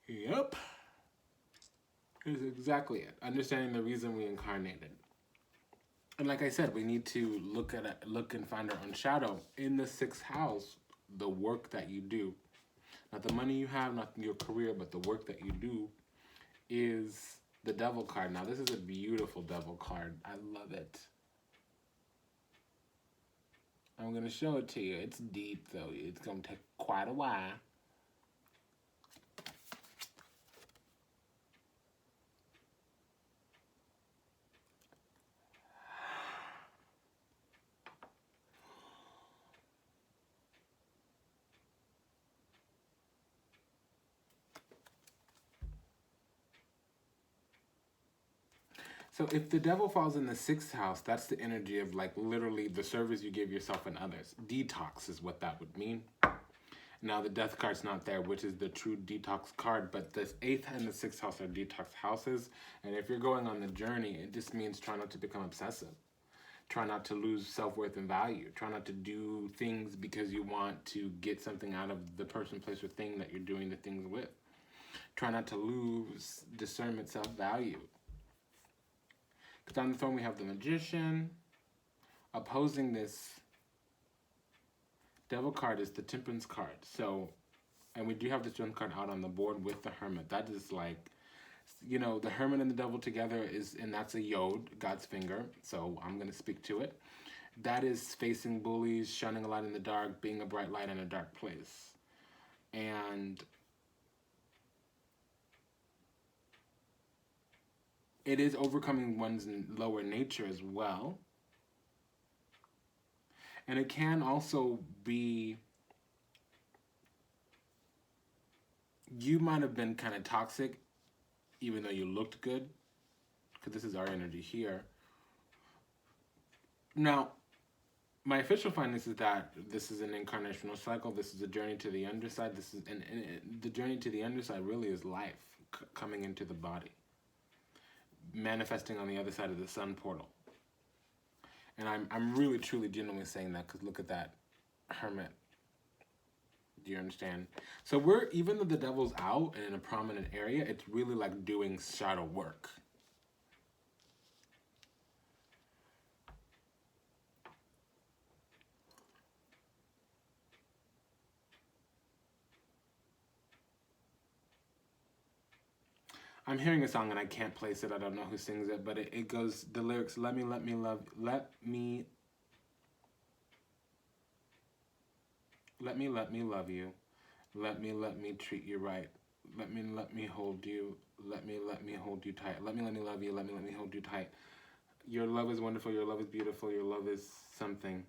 Yep. Is exactly it. Understanding the reason we incarnated. And like I said, we need to look and find our own shadow. In the sixth house, the work that you do, not the money you have, not your career, but the work that you do, is the devil card. Now, this is a beautiful devil card. I love it. I'm going to show it to you. It's deep, though. It's going to take quite a while. So if the devil falls in the sixth house, that's the energy of like literally the service you give yourself and others. Detox is what that would mean. Now the death card's not there, which is the true detox card, but the eighth and the sixth house are detox houses. And if you're going on the journey, it just means try not to become obsessive. Try not to lose self-worth and value. Try not to do things because you want to get something out of the person, place, or thing that you're doing the things with. Try not to lose discernment, self-value. Because on the throne we have the Magician. Opposing this Devil card is the Temperance card. So, and we do have the Strength card out on the board with the Hermit. That is like, you know, the Hermit and the Devil together is, and that's a Yod, God's finger. So I'm going to speak to it. That is facing bullies, shining a light in the dark, being a bright light in a dark place. And it is overcoming one's lower nature as well. And it can also be, you might have been kind of toxic, even though you looked good, because this is our energy here. Now, my official findings is that this is an incarnational cycle. This is a journey to the underside. This is, and the journey to the underside really is life coming into the body, manifesting on the other side of the sun portal. And I'm really, truly, genuinely saying that because look at that Hermit. Do you understand? So we're, even though the devil's out and in a prominent area, it's really like doing shadow work. I'm hearing a song and I can't place it. I don't know who sings it, but it goes, the lyrics, let me love you. Let me treat you right. Let me hold you. Let me hold you tight. Let me love you. Let me hold you tight. Your love is wonderful. Your love is beautiful. Your love is something.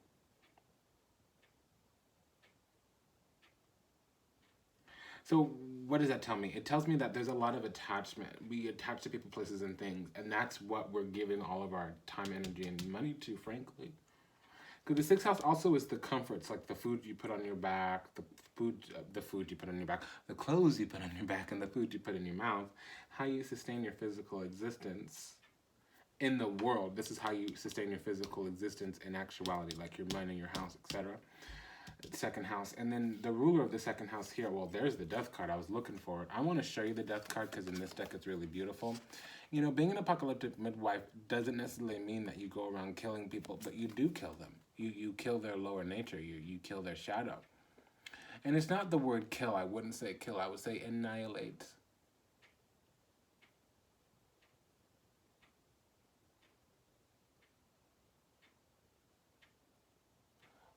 So what does that tell me? It tells me that there's a lot of attachment. We attach to people, places, and things, and that's what we're giving all of our time, energy, and money to, frankly. Because the sixth house also is the comforts, like the food you put on your back, the food you put on your back, the clothes you put on your back, and the food you put in your mouth. How you sustain your physical existence in the world. This is how you sustain your physical existence in actuality, like your money, your house, etc. Second house. And then the ruler of the second house here, well, there's the death card. I was looking for it. I want to show you the death card because in this deck it's really beautiful. You know, being an apocalyptic midwife doesn't necessarily mean that you go around killing people, but you do kill them. You kill their lower nature. You kill their shadow. And it's not the word kill. I wouldn't say kill. I would say annihilate.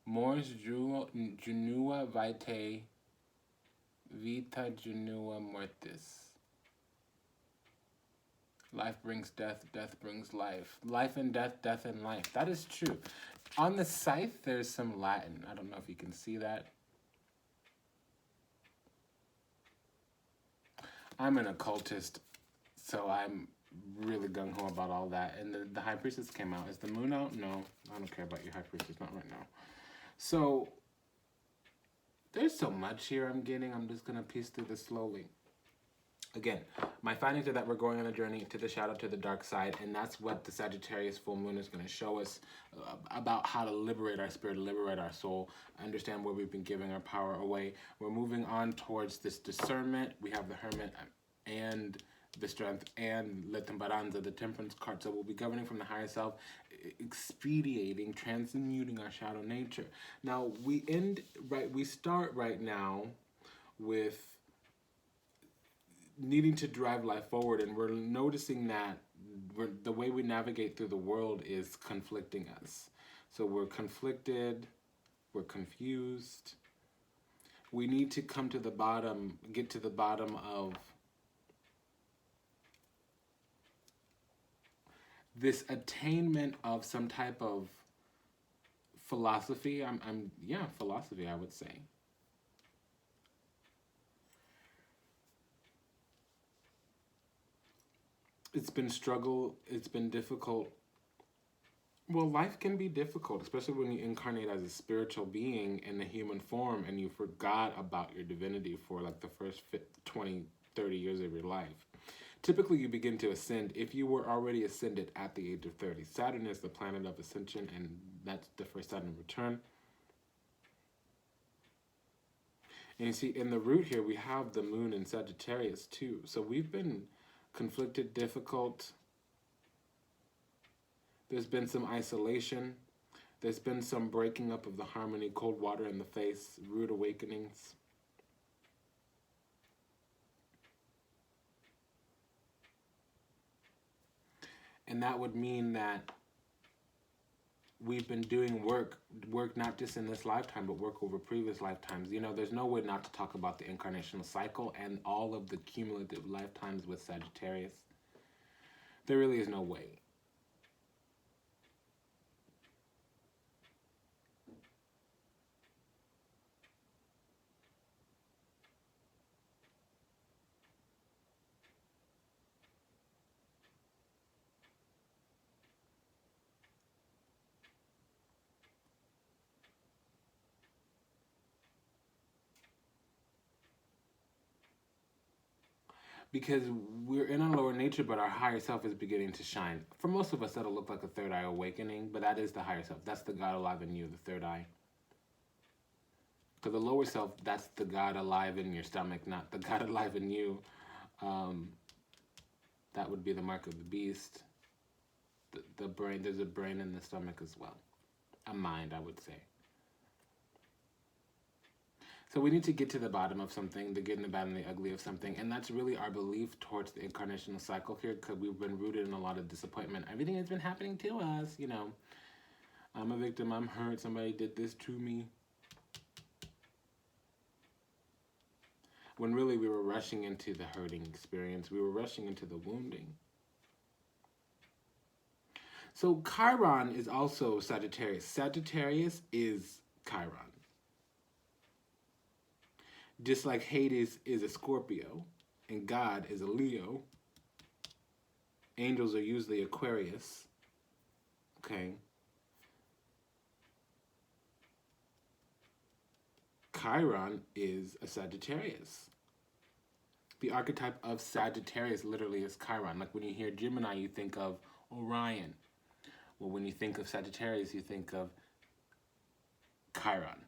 Mors junua vitae, vita junua mortis. Life brings death, death brings life. Life and death, death and life. That is true. On the scythe, there's some Latin. I don't know if you can see that. I'm an occultist, so I'm really gung-ho about all that. And the High Priestess came out. Is the moon out? No, I don't care about your High Priestess, not right now. So, there's so much here I'm getting. I'm just going to piece through this slowly. Again, my findings are that we're going on a journey to the shadow, to the dark side, and that's what the Sagittarius full moon is going to show us about how to liberate our spirit, liberate our soul, understand where we've been giving our power away. We're moving on towards this discernment. We have the Hermit and the Strength and La Temperanza, the Temperance card. So we'll be governing from the higher self, expediating, transmuting our shadow nature. Now, we start right now with needing to drive life forward, and we're noticing that the way we navigate through the world is conflicting us. So we're conflicted, we're confused. We need to come to the bottom, get to the bottom of this attainment of some type of philosophy. Philosophy, I would say. It's been struggle, it's been difficult. Well, life can be difficult, especially when you incarnate as a spiritual being in a human form and you forgot about your divinity for like the first 20, 30 years of your life. Typically, you begin to ascend if you were already ascended at the age of 30. Saturn is the planet of ascension, and that's the first Saturn return. And you see, in the root here, we have the moon in Sagittarius too. So we've been conflicted, difficult. There's been some isolation. There's been some breaking up of the harmony, cold water in the face, rude awakenings. And that would mean that we've been doing work not just in this lifetime, but work over previous lifetimes. You know, there's no way not to talk about the incarnational cycle and all of the cumulative lifetimes with Sagittarius. There really is no way. Because we're in our lower nature, but our higher self is beginning to shine. For most of us, that'll look like a third eye awakening, but that is the higher self. That's the God alive in you, the third eye. Because the lower self, that's the God alive in your stomach, not the God alive in you. That would be the mark of the beast. The brain, there's a brain in the stomach as well. A mind, I would say. So we need to get to the bottom of something, the good and the bad and the ugly of something. And that's really our belief towards the incarnational cycle here, because we've been rooted in a lot of disappointment. Everything has been happening to us, you know. I'm a victim, I'm hurt, somebody did this to me. When really we were rushing into the hurting experience. We were rushing into the wounding. So Chiron is also Sagittarius. Sagittarius is Chiron. Just like Hades is a Scorpio and God is a Leo, angels are usually Aquarius, okay? Chiron is a Sagittarius. The archetype of Sagittarius literally is Chiron. Like when you hear Gemini, you think of Orion. Well, when you think of Sagittarius, you think of Chiron.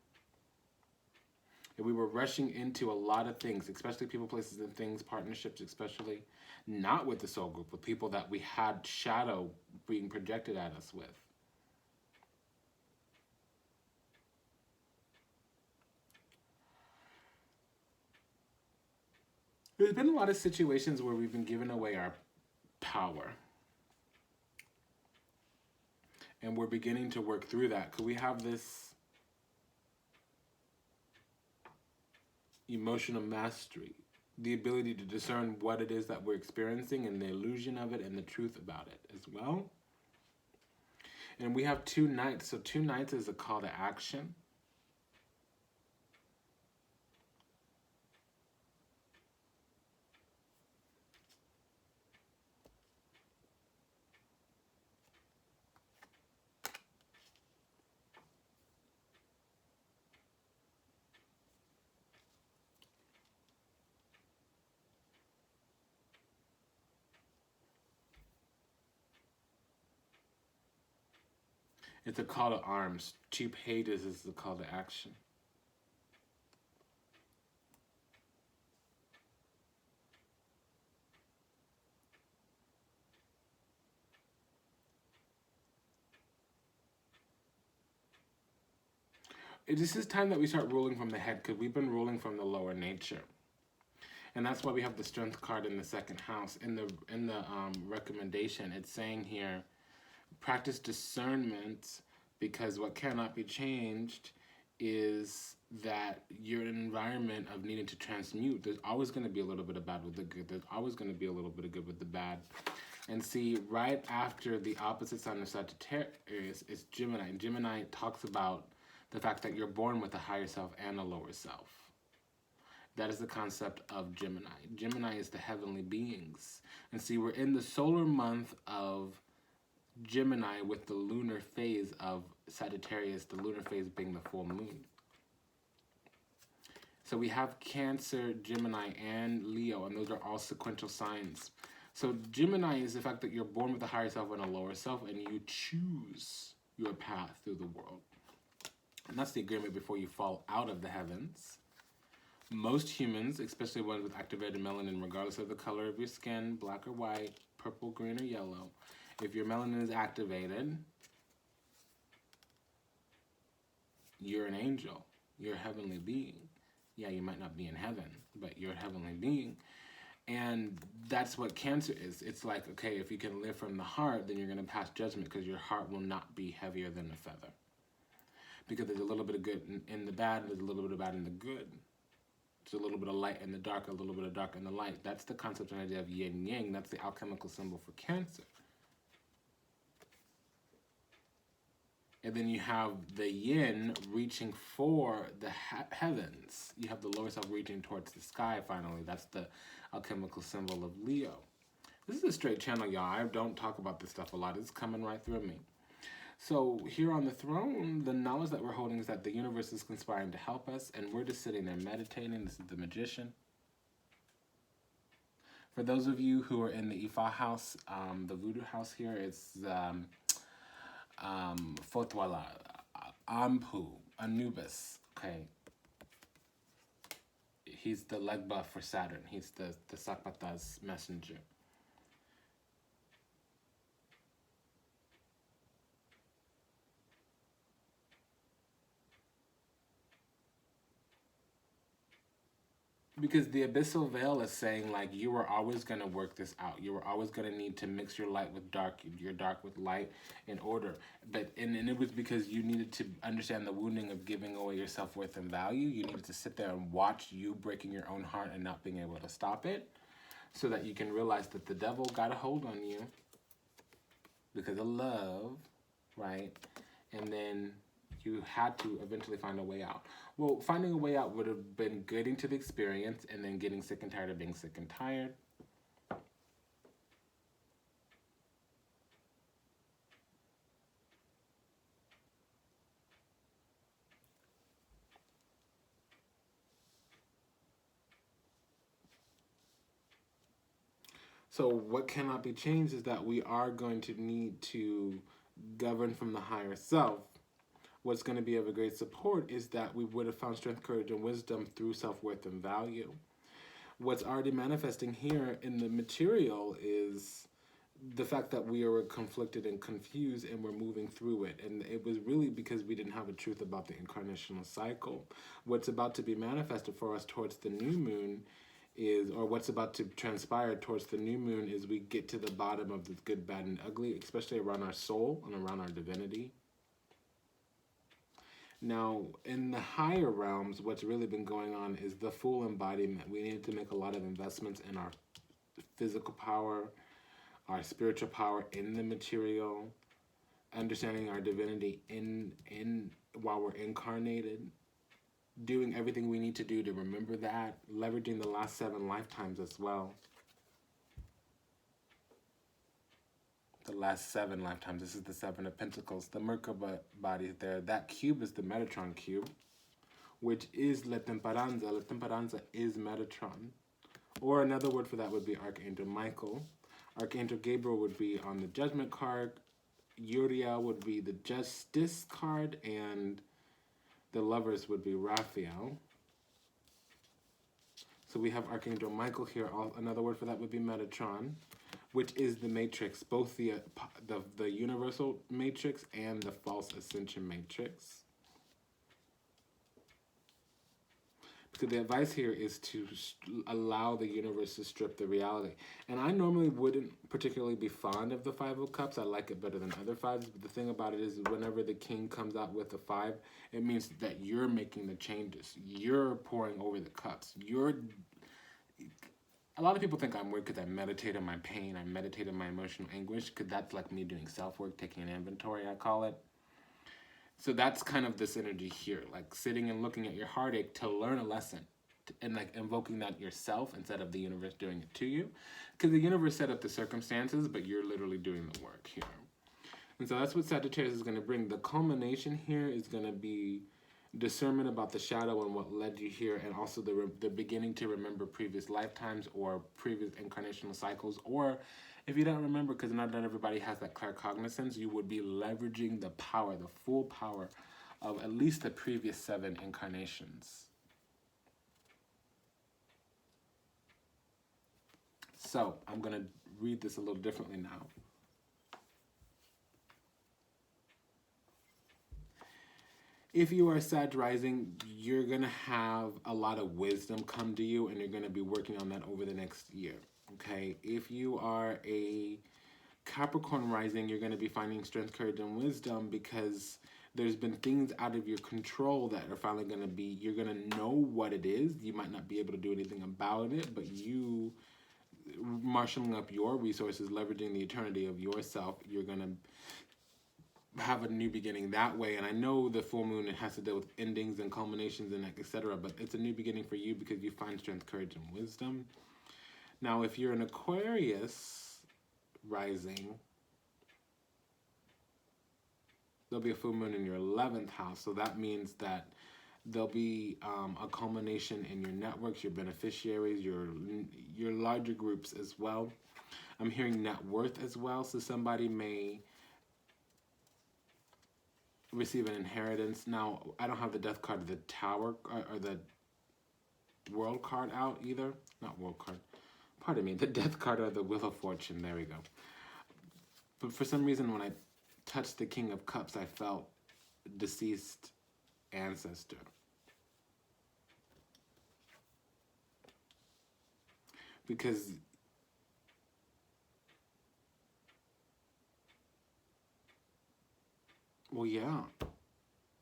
And we were rushing into a lot of things, especially people, places, and things, partnerships especially, not with the soul group, with people that we had shadow being projected at us with. There's been a lot of situations where we've been giving away our power. And we're beginning to work through that, because we have this emotional mastery, the ability to discern what it is that we're experiencing and the illusion of it and the truth about it as well. And we have 2 nights. So 2 nights is a call to action. It's a call to arms. 2 pages is the call to action. This is time that we start ruling from the head, because we've been ruling from the lower nature. And that's why we have the strength card in the second house. In the recommendation, it's saying here, practice discernment, because what cannot be changed is that you're in an environment of needing to transmute. There's always going to be a little bit of bad with the good. There's always going to be a little bit of good with the bad. And see, right after the opposite sign of Sagittarius is Gemini. And Gemini talks about the fact that you're born with a higher self and a lower self. That is the concept of Gemini. Gemini is the heavenly beings. And see, we're in the solar month of Gemini with the lunar phase of Sagittarius, the lunar phase being the full moon. So we have Cancer, Gemini, and Leo, and those are all sequential signs. So Gemini is the fact that you're born with a higher self and a lower self, and you choose your path through the world. And that's the agreement before you fall out of the heavens. Most humans, especially ones with activated melanin, regardless of the color of your skin, black or white, purple, green, or yellow, if your melanin is activated, you're an angel. You're a heavenly being. Yeah, you might not be in heaven, but you're a heavenly being. And that's what Cancer is. It's like, okay, if you can live from the heart, then you're going to pass judgment, because your heart will not be heavier than a feather. Because there's a little bit of good in the bad, and there's a little bit of bad in the good. There's a little bit of light in the dark, a little bit of dark in the light. That's the concept and idea of yin yang. That's the alchemical symbol for Cancer. And then you have the yin reaching for the heavens. You have the lower self reaching towards the sky, finally. That's the alchemical symbol of Leo. This is a straight channel, y'all. I don't talk about this stuff a lot. It's coming right through me. So here on the throne, the knowledge that we're holding is that the universe is conspiring to help us, and we're just sitting there meditating. This is the Magician. For those of you who are in the Ifa house, the voodoo house here, it's Fotwala, Ampu, Anubis, okay? He's the Legba for Saturn. He's the Sakpata's messenger. Because the abyssal veil is saying, like, you were always going to work this out. You were always going to need to mix your light with dark, your dark with light in order. And it was because you needed to understand the wounding of giving away your self-worth and value. You needed to sit there and watch you breaking your own heart and not being able to stop it, so that you can realize that the devil got a hold on you because of love, right? And then you had to eventually find a way out. Well, finding a way out would have been getting to the experience and then getting sick and tired of being sick and tired. So what cannot be changed is that we are going to need to govern from the higher self. What's going to be of a great support is that we would have found strength, courage, and wisdom through self-worth and value. What's already manifesting here in the material is the fact that we are conflicted and confused, and we're moving through it. And it was really because we didn't have a truth about the incarnational cycle. What's about to be manifested for us towards the new moon is, or what's about to transpire towards the new moon, is we get to the bottom of the good, bad, and ugly, especially around our soul and around our divinity. Now, in the higher realms, what's really been going on is the full embodiment. We need to make a lot of investments in our physical power, our spiritual power in the material, understanding our divinity in while we're incarnated, doing everything we need to do to remember that, leveraging the last 7 lifetimes as well. The last 7 lifetimes. This is the 7 of Pentacles. The Merkaba body there. That cube is the Metatron cube, which is La Temperanza. La Temperanza is Metatron. Or another word for that would be Archangel Michael. Archangel Gabriel would be on the Judgment card. Uriel would be the Justice card, and the Lovers would be Raphael. So we have Archangel Michael here. Another word for that would be Metatron, which is the matrix, both the universal matrix and the false ascension matrix. So the advice here is to allow the universe to strip the reality. And I normally wouldn't particularly be fond of the Five of Cups. I like it better than other fives. But the thing about it is whenever the king comes out with a five, it means that you're making the changes. You're pouring over the cups. A lot of people think I'm weird because I meditate on my pain. I meditate on my emotional anguish, because that's like me doing self-work, taking an inventory, I call it. So that's kind of this energy here, like sitting and looking at your heartache to learn a lesson, and like invoking that yourself instead of the universe doing it to you. Because the universe set up the circumstances, but you're literally doing the work here. And so that's what Sagittarius is going to bring. The culmination here is going to be discernment about the shadow and what led you here, and also the beginning to remember previous lifetimes or previous incarnational cycles, or if you don't remember, because not everybody has that claircognizance, you would be leveraging the power, the full power of at least the previous 7 incarnations. So I'm going to read this a little differently now. If you are Sag rising, you're going to have a lot of wisdom come to you, and you're going to be working on that over the next year. Okay, if you are a Capricorn rising, you're going to be finding strength, courage, and wisdom, because there's been things out of your control that are finally going to be, you're going to know what it is. You might not be able to do anything about it, but you marshaling up your resources, leveraging the eternity of yourself, you're going to have a new beginning that way. And I know the full moon, it has to deal with endings and culminations and etc., but it's a new beginning for you because you find strength, courage, and wisdom. Now, if you're an Aquarius rising, there'll be a full moon in your 11th house. So that means that there'll be a culmination in your networks, your beneficiaries, your larger groups as well. I'm hearing net worth as well. So somebody may receive an inheritance. Now, I don't have the death card of the Tower or the World card out either. Not World card. Pardon me, the death card or the Wheel of Fortune, there we go. But for some reason, when I touched the King of Cups, I felt deceased ancestor. Because well, yeah.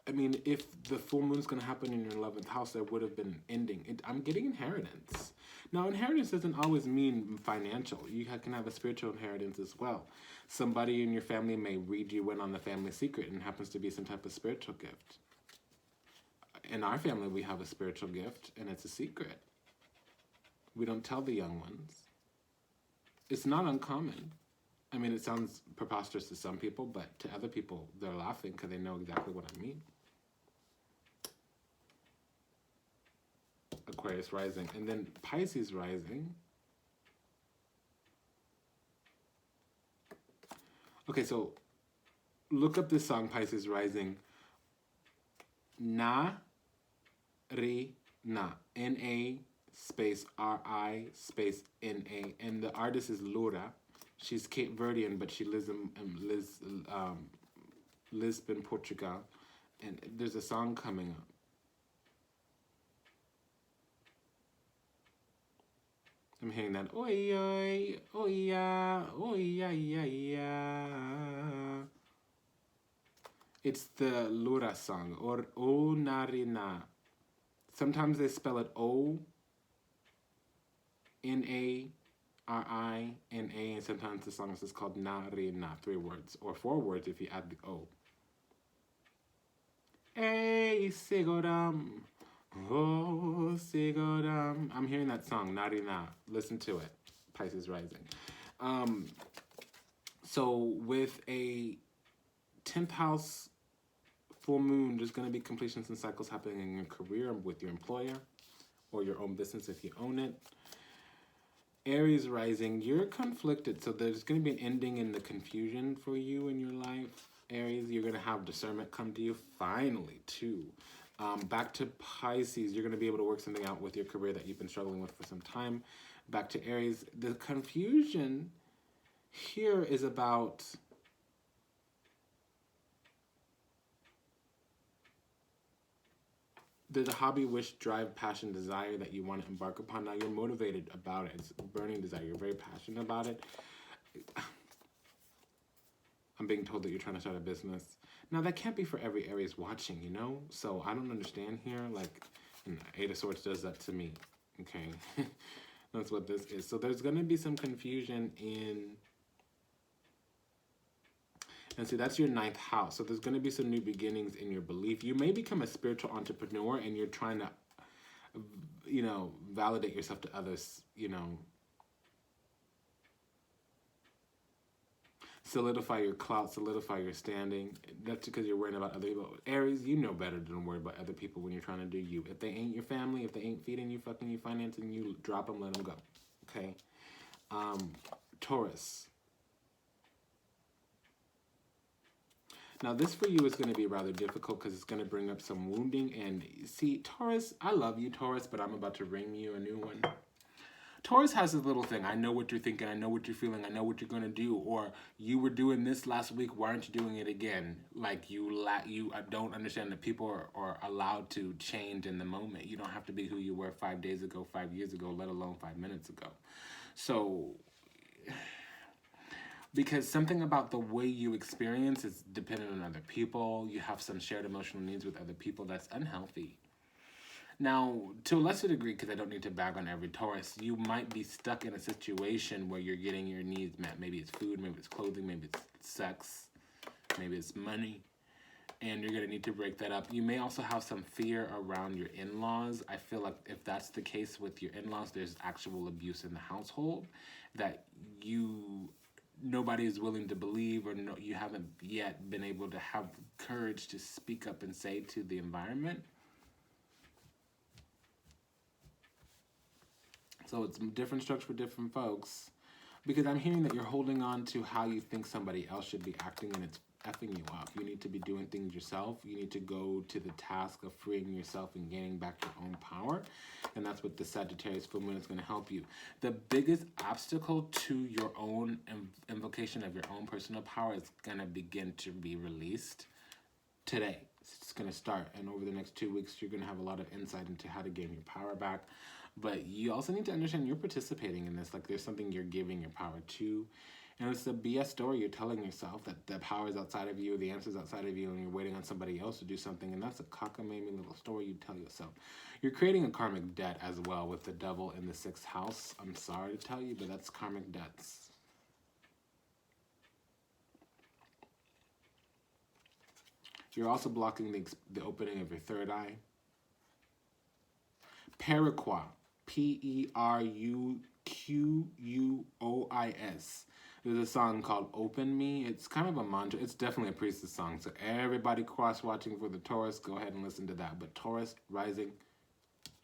I mean, if the full moon's going to happen in your 11th house, there would have been ending. I'm getting inheritance. Now, inheritance doesn't always mean financial. You can have a spiritual inheritance as well. Somebody in your family may read you in on the family secret, and it happens to be some type of spiritual gift. In our family, we have a spiritual gift, and it's a secret. We don't tell the young ones. It's not uncommon. I mean, it sounds preposterous to some people, but to other people, they're laughing because they know exactly what I mean. Aquarius rising. And then Pisces rising. Okay, so look up this song, Pisces rising. Na, ri, na. N-A space R-I space N-A. And the artist is Lunar. She's Cape Verdean, but she lives in Lisbon, Portugal. And there's a song coming up. I'm hearing that. Oi, oi, oi, ya, oi, ya, ya, ya. It's the Lura song, or O Narina. Sometimes they spell it O, N-A-R-I-N-A, and sometimes the song is just called Narina, 3 words, or 4 words if you add the O. Hey, Sigodam. Oh, Sigodam. I'm hearing that song, Narina. Listen to it. Pisces rising. So with a 10th house full moon, there's going to be completions and cycles happening in your career with your employer or your own business if you own it. Aries rising, you're conflicted. So there's going to be an ending in the confusion for you in your life. Aries, you're going to have discernment come to you finally, too. Back to Pisces, you're going to be able to work something out with your career that you've been struggling with for some time. Back to Aries, the confusion here is about there's a hobby, wish, drive, passion, desire that you want to embark upon. Now you're motivated about it. It's a burning desire. You're very passionate about it. I'm being told that you're trying to start a business. Now that can't be for every Aries watching, you know? So I don't understand here. Like, Eight of Swords does that to me. Okay. That's what this is. So there's going to be some confusion in... And see, that's your 9th house. So there's going to be some new beginnings in your belief. You may become a spiritual entrepreneur and you're trying to, you know, validate yourself to others, you know. Solidify your clout, solidify your standing. That's because you're worrying about other people. Aries, you know better than worry about other people when you're trying to do you. If they ain't your family, if they ain't feeding you, fucking you, financing you, drop them, let them go. Okay? Taurus. Now, this for you is going to be rather difficult because it's going to bring up some wounding. And see, Taurus, I love you, Taurus, but I'm about to ring you a new one. Taurus has this little thing. I know what you're thinking. I know what you're feeling. I know what you're going to do. Or you were doing this last week. Why aren't you doing it again? Like you don't understand that people are allowed to change in the moment. You don't have to be who you were 5 days ago, 5 years ago, let alone 5 minutes ago. So... because something about the way you experience is dependent on other people. You have some shared emotional needs with other people that's unhealthy. Now, to a lesser degree, because I don't need to bag on every Taurus, you might be stuck in a situation where you're getting your needs met. Maybe it's food, maybe it's clothing, maybe it's sex, maybe it's money. And you're going to need to break that up. You may also have some fear around your in-laws. I feel like if that's the case with your in-laws, there's actual abuse in the household that nobody is willing to believe, or no, you haven't yet been able to have courage to speak up and say to the environment. So it's different strokes for different folks, because I'm hearing that you're holding on to how you think somebody else should be acting, and it's effing you up. You need to be doing things yourself. You need to go to the task of freeing yourself and gaining back your own power. And that's what the Sagittarius full moon is going to help you. The biggest obstacle to your own invocation of your own personal power is going to begin to be released today. It's going to start. And over the next 2 weeks, you're going to have a lot of insight into how to gain your power back. But you also need to understand you're participating in this. Like there's something you're giving your power to. And it's a BS story you're telling yourself that the power is outside of you, the answer's outside of you, and you're waiting on somebody else to do something. And that's a cockamamie little story you tell yourself. You're creating a karmic debt as well with the devil in the 6th house. I'm sorry to tell you, but that's karmic debts. You're also blocking the opening of your 3rd eye. Peruquois. Peruquois. There's a song called Open Me. It's kind of a mantra. It's definitely a priestess song. So everybody cross-watching for the Taurus, go ahead and listen to that. But Taurus rising,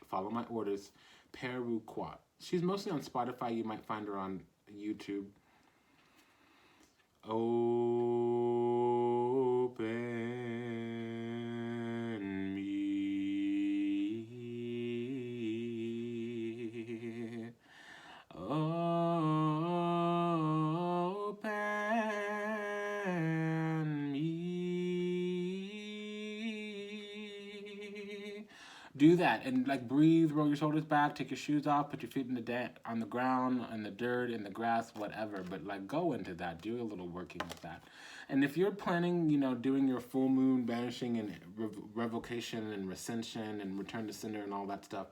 follow my orders. Peruquois. She's mostly on Spotify. You might find her on YouTube. Open me. Open me. Do that and like breathe, roll your shoulders back, take your shoes off, put your feet on the ground, in the dirt, in the grass, whatever. But like go into that, do a little working with that. And if you're planning, doing your full moon banishing and revocation and recension and return to sender and all that stuff,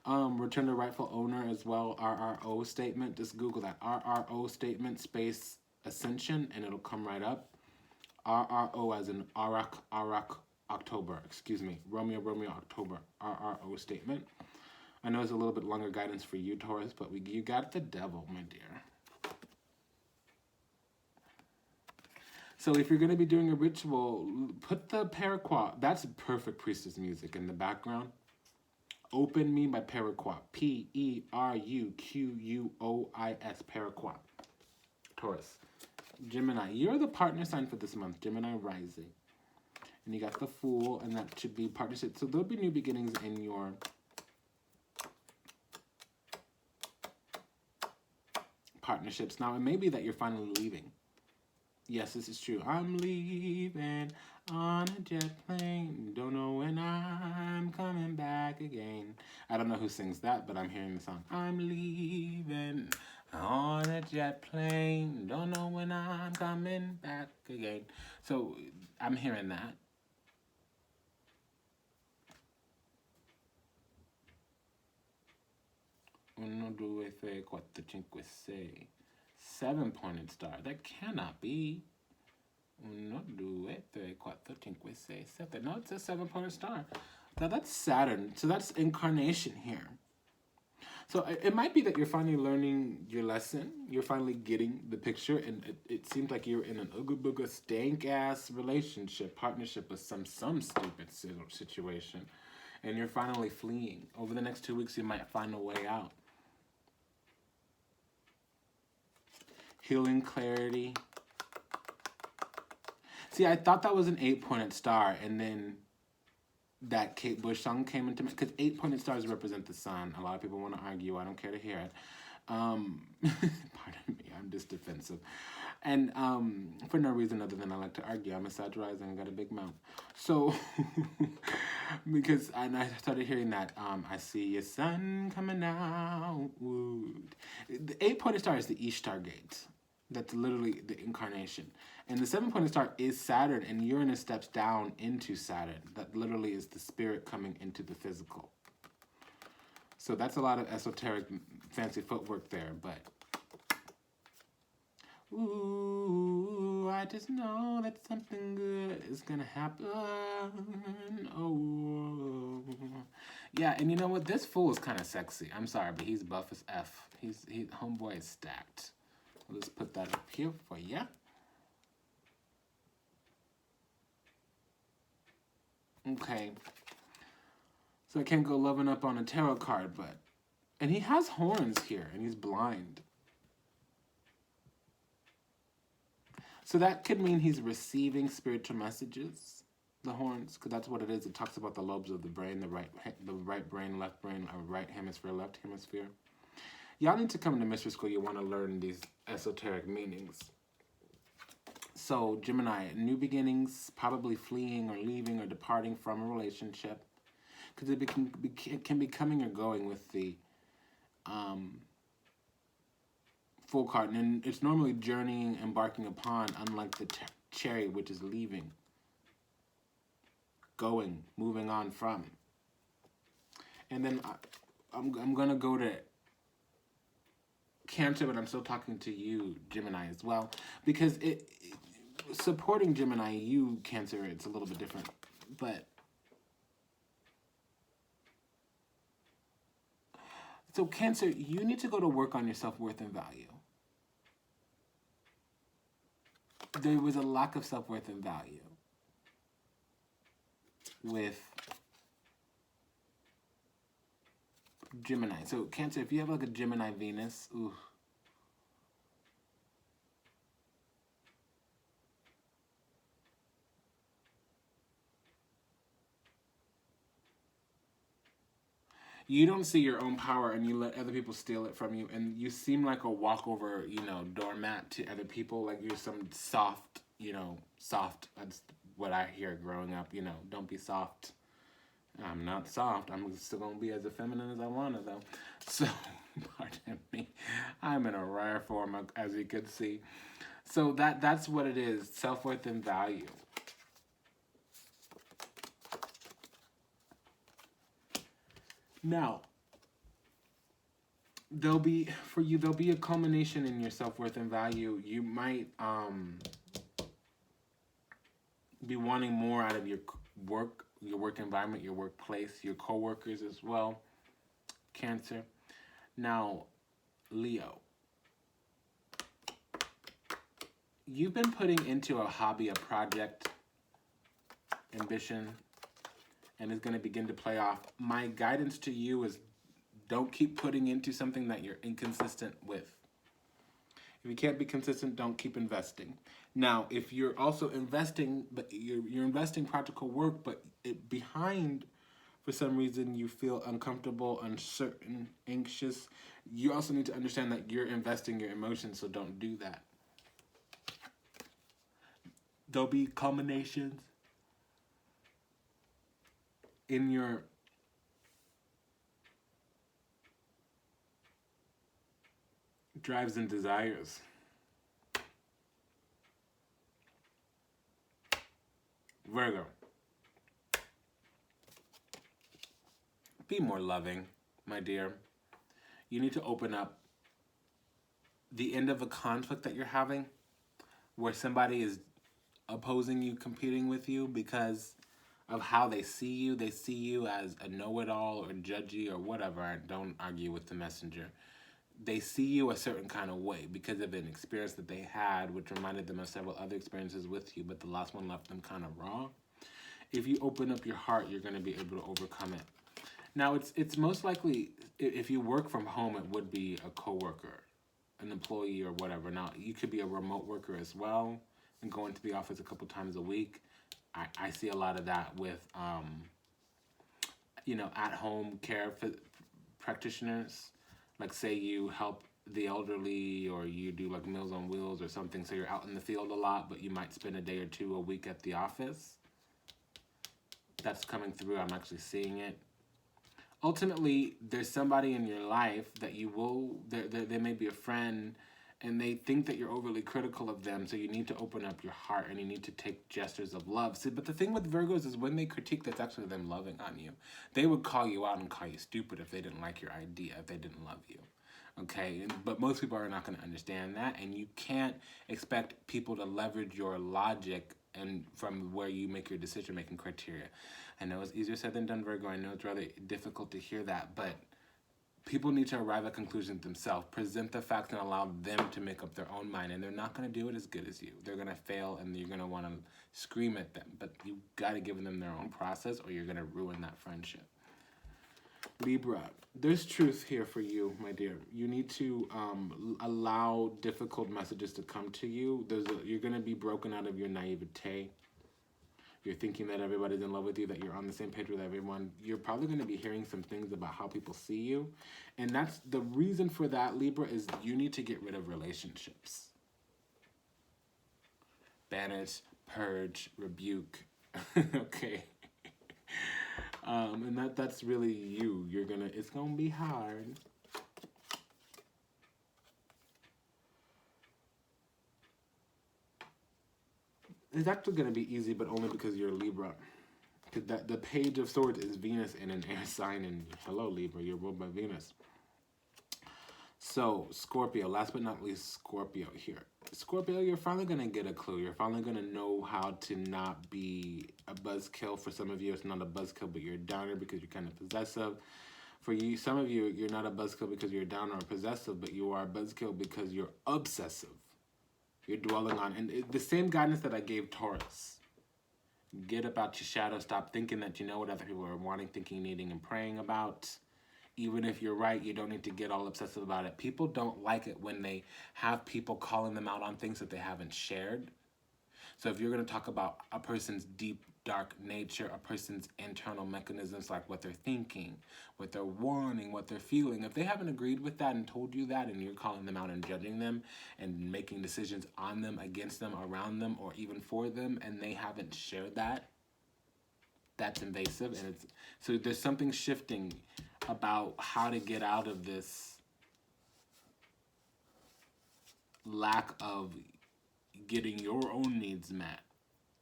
return to rightful owner as well, RRO statement. Just Google that, RRO statement space ascension, and it'll come right up. RRO as in Arak, October, Romeo, October, RRO statement. I know it's a little bit longer guidance for you, Taurus, but you got the devil, my dear. So if you're going to be doing a ritual, put the Peruquois, that's perfect priestess music in the background. Open Me by Peruquois. Peruquois. Peruquois. Taurus. Gemini. You're the partner sign for this month. Gemini rising. And you got the Fool, and that should be partnership. So there'll be new beginnings in your partnerships. Now, it may be that you're finally leaving. Yes, this is true. I'm leaving on a jet plane. Don't know when I'm coming back again. I don't know who sings that, but I'm hearing the song. I'm leaving on a jet plane. Don't know when I'm coming back again. So I'm hearing that. Uno, due, tre, quattro, cinque, sei. 7-pointed star. That cannot be. Uno, due, tre, quattro, cinque, sei, sette. No, it's a 7-pointed star. Now that's Saturn. So that's incarnation here. So it might be that you're finally learning your lesson. You're finally getting the picture. And it seems like you're in an ooga booga stank ass relationship, partnership with some stupid situation. And you're finally fleeing. Over the next 2 weeks, you might find a way out. Healing, clarity. See, I thought that was an 8-pointed star, and then that Kate Bush song came into me, because 8-pointed stars represent the sun. A lot of people want to argue. I don't care to hear it. Pardon me, I'm just defensive. And for no reason other than I like to argue. I'm a Sagittarius and I got a big mouth. So, and I started hearing that, I see your sun coming out. The 8-pointed star is the Ishtar gate. That's literally the incarnation. And the 7-pointed star is Saturn, and Uranus steps down into Saturn. That literally is the spirit coming into the physical. So that's a lot of esoteric, fancy footwork there, but... Ooh, I just know that something good is gonna happen. Oh. Yeah, and you know what? This Fool is kind of sexy. I'm sorry, but he's buff as F. Homeboy is stacked. Let's put that up here for ya. Okay. So I can't go loving up on a tarot card, but... And he has horns here, and he's blind. So that could mean he's receiving spiritual messages, the horns, because that's what it is. It talks about the lobes of the brain, the right brain, left brain, or right hemisphere, left hemisphere. Y'all need to come to mystery school. You want to learn these esoteric meanings. So, Gemini, new beginnings, probably fleeing or leaving or departing from a relationship. Because it can be coming or going with the Fool card. And it's normally journeying, embarking upon, unlike the Chariot, which is leaving. Going, moving on from. And then I'm going to go to Cancer, but I'm still talking to you, Gemini, as well. Because supporting Gemini, you, Cancer, it's a little bit different. But... So, Cancer, you need to go to work on your self-worth and value. There was a lack of self-worth and value with Gemini. So, Cancer, if you have like a Gemini Venus, ooh. You don't see your own power and you let other people steal it from you. And you seem like a walkover, doormat to other people. Like you're some soft, soft. That's what I hear growing up, don't be soft. I'm not soft. I'm still going to be as feminine as I want to, though. So, pardon me. I'm in a rare form, as you could see. So that's what it is, self-worth and value. Now, there'll be a culmination in your self-worth and value. You might be wanting more out of your work environment, your workplace, your co-workers as well, Cancer. Now, Leo, you've been putting into a hobby, a project, ambition, and is going to begin to play off. My guidance to you is don't keep putting into something that you're inconsistent with. If you can't be consistent, don't keep investing. Now, if you're also investing, but you're investing practical work, but behind, for some reason, you feel uncomfortable, uncertain, anxious, you also need to understand that you're investing your emotions, so don't do that. There'll be culminations in your drives and desires. Virgo. Be more loving, my dear. You need to open up the end of a conflict that you're having where somebody is opposing you, competing with you because of how they see you. They see you as a know-it-all or judgy or whatever. Don't argue with the messenger. They see you a certain kind of way because of an experience that they had, which reminded them of several other experiences with you, but the last one left them kind of raw. If you open up your heart, you're going to be able to overcome it. Now, it's most likely, if you work from home, it would be a coworker, an employee or whatever. Now, you could be a remote worker as well and go into the office a couple times a week. I see a lot of that with, at-home care practitioners. Like, say you help the elderly or you do like Meals on Wheels or something, so you're out in the field a lot, but you might spend a day or two a week at the office. That's coming through. I'm actually seeing it. Ultimately, there's somebody in your life that you will, they may be a friend, and they think that you're overly critical of them, so you need to open up your heart and you need to take gestures of love. See, but the thing with Virgos is when they critique, that's actually them loving on you. They would call you out and call you stupid if they didn't like your idea, if they didn't love you. Okay, but most people are not going to understand that, and you can't expect people to leverage your logic and from where you make your decision-making criteria. I know it's easier said than done, Virgo. I know it's rather difficult to hear that, but people need to arrive at conclusions themselves, present the facts, and allow them to make up their own mind, and they're not going to do it as good as you. They're going to fail, and you're going to want to scream at them, but you got to give them their own process, or you're going to ruin that friendship. Libra, there's truth here for you, my dear. You need to allow difficult messages to come to you. You're going to be broken out of your naivete. You're thinking that everybody's in love with you, that you're on the same page with everyone. You're probably going to be hearing some things about how people see you. And that's the reason for that, Libra, is you need to get rid of relationships. Banish, purge, rebuke. Okay. And that's really you. It's gonna be hard. It's actually gonna be easy, but only because you're Libra. Because the Page of Swords is Venus in an air sign, and hello Libra, you're ruled by Venus. So, Scorpio, last but not least, Scorpio here. Scorpio, you're finally going to get a clue. You're finally going to know how to not be a buzzkill. For some of you, it's not a buzzkill, but you're a downer because you're kind of possessive. For you, some of you, you're not a buzzkill because you're a downer or possessive, but you are a buzzkill because you're obsessive. You're dwelling on, and the same guidance that I gave Taurus. Get about your shadow. Stop thinking that you know what other people are wanting, thinking, needing, and praying about. Even if you're right, you don't need to get all obsessive about it. People don't like it when they have people calling them out on things that they haven't shared. So if you're going to talk about a person's deep, dark nature, a person's internal mechanisms, like what they're thinking, what they're wanting, what they're feeling, if they haven't agreed with that and told you that, and you're calling them out and judging them and making decisions on them, against them, around them, or even for them, and they haven't shared that, that's invasive. And so there's something shifting about how to get out of this lack of getting your own needs met,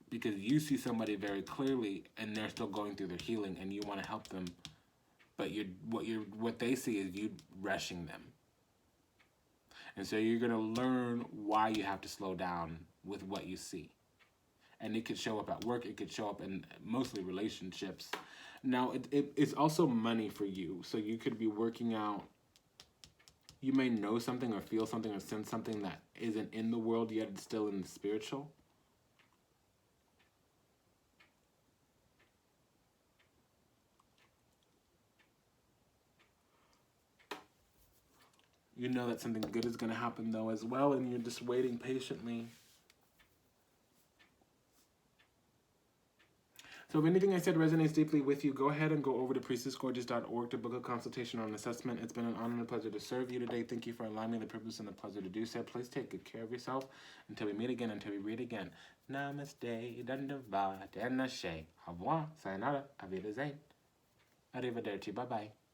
because you see somebody very clearly and they're still going through their healing and you want to help them, but what they see is you rushing them. And so you're going to learn why you have to slow down with what you see. And it could show up at work, it could show up in mostly relationships. Now, it's also money for you. So you could be working out, you may know something or feel something or sense something that isn't in the world yet, it's still in the spiritual. You know that something good is going to happen, though, as well, and you're just waiting patiently. So if anything I said resonates deeply with you, go ahead and go over to priestessgorgeous.org to book a consultation or an assessment. It's been an honor and a pleasure to serve you today. Thank you for allowing me the privilege and the pleasure to do so. Please take good care of yourself. Until we meet again, until we read again. Namaste, Dandavad, and Ashe. Au revoir, sayonara, auf Wiedersehen. Arrivederci, bye-bye.